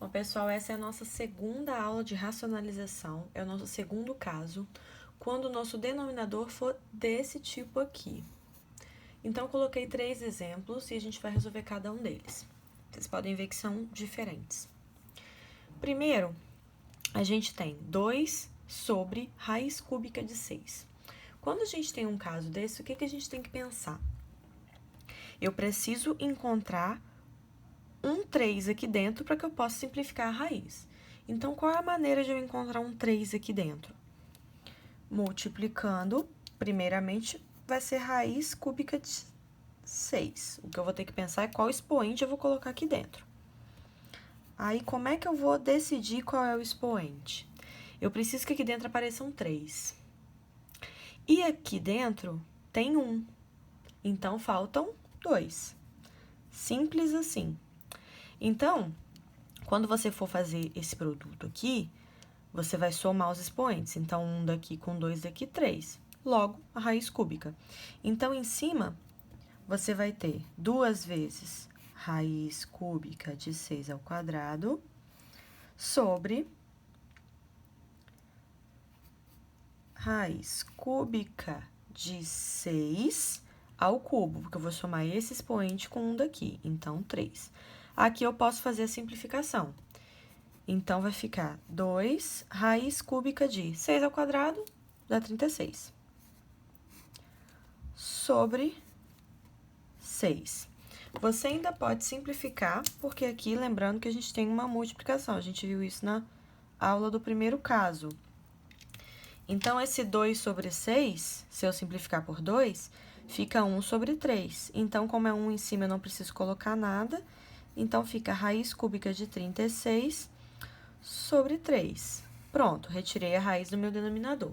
Bom, pessoal, essa é a nossa segunda aula de racionalização, é o nosso segundo caso, quando o nosso denominador for desse tipo aqui. Então, eu coloquei 3 exemplos e a gente vai resolver cada um deles. Vocês podem ver que são diferentes. Primeiro, a gente tem 2 sobre raiz cúbica de 6. Quando a gente tem um caso desse, o que a gente tem que pensar? Eu preciso encontrar um 3 aqui dentro para que eu possa simplificar a raiz. Então, qual é a maneira de eu encontrar um 3 aqui dentro? Multiplicando, primeiramente, vai ser raiz cúbica de 6. O que eu vou ter que pensar é qual expoente eu vou colocar aqui dentro. Aí, como é que eu vou decidir qual é o expoente? Eu preciso que aqui dentro apareça um 3. E aqui dentro tem 1. Então, faltam 2. Simples assim. Então, quando você for fazer esse produto aqui, você vai somar os expoentes. Então, 1 daqui com 2 daqui, 3. Logo, a raiz cúbica. Então, em cima, você vai ter 2 vezes raiz cúbica de 6 ao quadrado sobre raiz cúbica de 6 ao cubo, porque eu vou somar esse expoente com 1 daqui, então, 3. Aqui eu posso fazer a simplificação. Então, vai ficar 2 raiz cúbica de 6 ao quadrado, dá 36. Sobre 6. Você ainda pode simplificar, porque aqui, lembrando que a gente tem uma multiplicação. A gente viu isso na aula do primeiro caso. Então, esse 2 sobre 6, se eu simplificar por 2, fica 1 sobre 3. Então, como é 1 em cima, eu não preciso colocar nada. Então, fica raiz cúbica de 36 sobre 3. Pronto, retirei a raiz do meu denominador.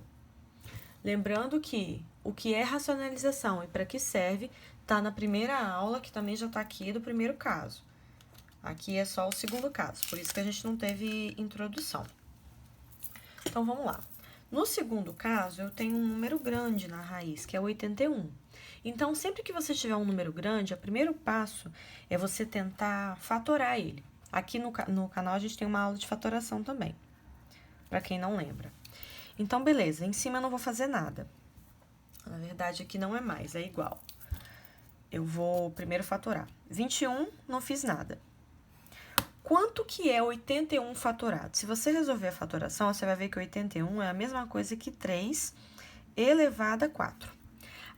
Lembrando que o que é racionalização e para que serve, está na primeira aula, que também já está aqui do primeiro caso. Aqui é só o segundo caso, por isso que a gente não teve introdução. Então, vamos lá. No segundo caso, eu tenho um número grande na raiz, que é 81. Então, sempre que você tiver um número grande, o primeiro passo é você tentar fatorar ele. Aqui no canal a gente tem uma aula de fatoração também, para quem não lembra. Então, beleza, em cima eu não vou fazer nada. Na verdade, aqui não é mais, é igual. Eu vou primeiro fatorar. 21, não fiz nada. Quanto que é 81 fatorado? Se você resolver a fatoração, você vai ver que 81 é a mesma coisa que 3 elevado a 4.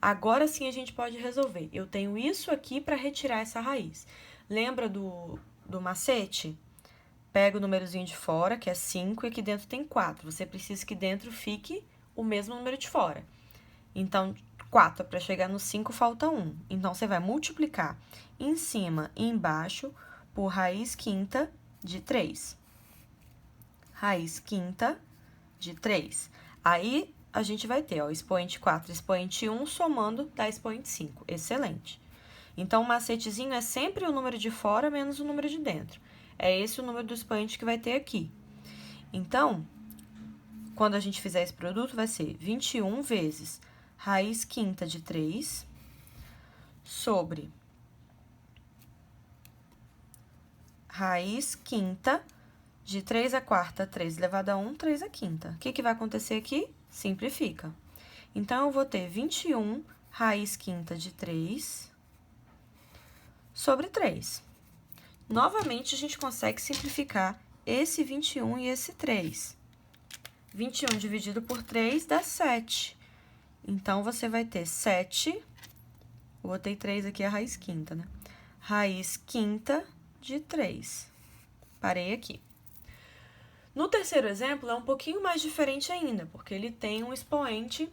Agora sim a gente pode resolver. Eu tenho isso aqui para retirar essa raiz. Lembra do macete? Pega o númerozinho de fora, que é 5, e aqui dentro tem 4. Você precisa que dentro fique o mesmo número de fora. Então, 4, para chegar no 5, falta 1. Então, você vai multiplicar em cima e embaixo por raiz quinta de 3. Raiz quinta de 3. Aí, a gente vai ter, ó, expoente 4, expoente 1, somando dá expoente 5. Excelente. Então, o macetezinho é sempre o número de fora menos o número de dentro. É esse o número do expoente que vai ter aqui. Então, quando a gente fizer esse produto, vai ser 21 vezes raiz quinta de 3 sobre raiz quinta de 3 a quarta, 3 elevado a 1, 3 a quinta. O que vai acontecer aqui? Simplifica. Então, eu vou ter 21 raiz quinta de 3 sobre 3. Novamente, a gente consegue simplificar esse 21 e esse 3. 21 dividido por 3 dá 7. Então, você vai ter 7, eu botei 3 aqui, a raiz quinta, né? Raiz quinta de 3. Parei aqui. No terceiro exemplo, é um pouquinho mais diferente ainda, porque ele tem um expoente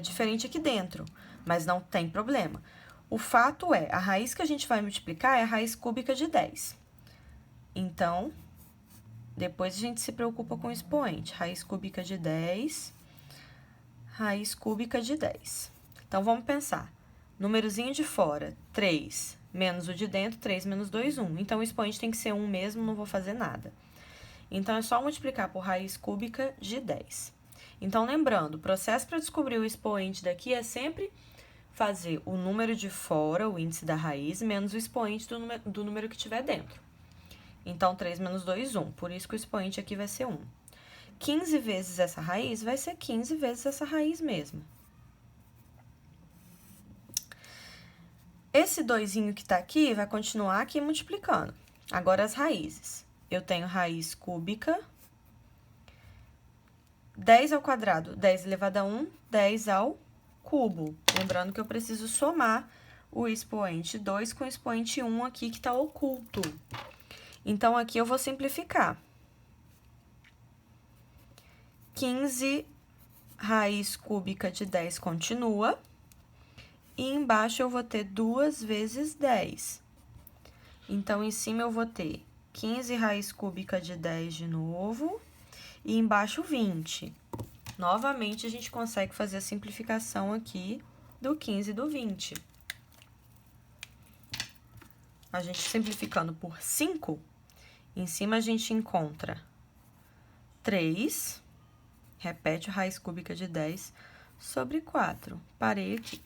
diferente aqui dentro, mas não tem problema. O fato é, a raiz que a gente vai multiplicar é a raiz cúbica de 10. Então, depois a gente se preocupa com o expoente. Raiz cúbica de 10, raiz cúbica de 10. Então, vamos pensar. Númerozinho de fora, 3, menos o de dentro, 3 menos 2, 1. Então, o expoente tem que ser 1 mesmo, não vou fazer nada. Então, é só multiplicar por raiz cúbica de 10. Então, lembrando, o processo para descobrir o expoente daqui é sempre fazer o número de fora, o índice da raiz, menos o expoente do número que tiver dentro. Então, 3 menos 2, 1. Por isso que o expoente aqui vai ser 1. 15 vezes essa raiz vai ser 15 vezes essa raiz mesmo. Esse 2zinho que tá aqui vai continuar aqui multiplicando. Agora, as raízes. Eu tenho raiz cúbica. 10 ao quadrado, 10 elevado a 1, 10 ao cubo. Lembrando que eu preciso somar o expoente 2 com o expoente 1 aqui, que tá oculto. Então, aqui eu vou simplificar. 15 raiz cúbica de 10 continua. E embaixo eu vou ter 2 vezes 10. Então, em cima eu vou ter 15 raiz cúbica de 10 de novo. E embaixo 20. Novamente, a gente consegue fazer a simplificação aqui do 15 e do 20. A gente simplificando por 5, em cima a gente encontra 3, repete a raiz cúbica de 10 sobre 4. Parei aqui.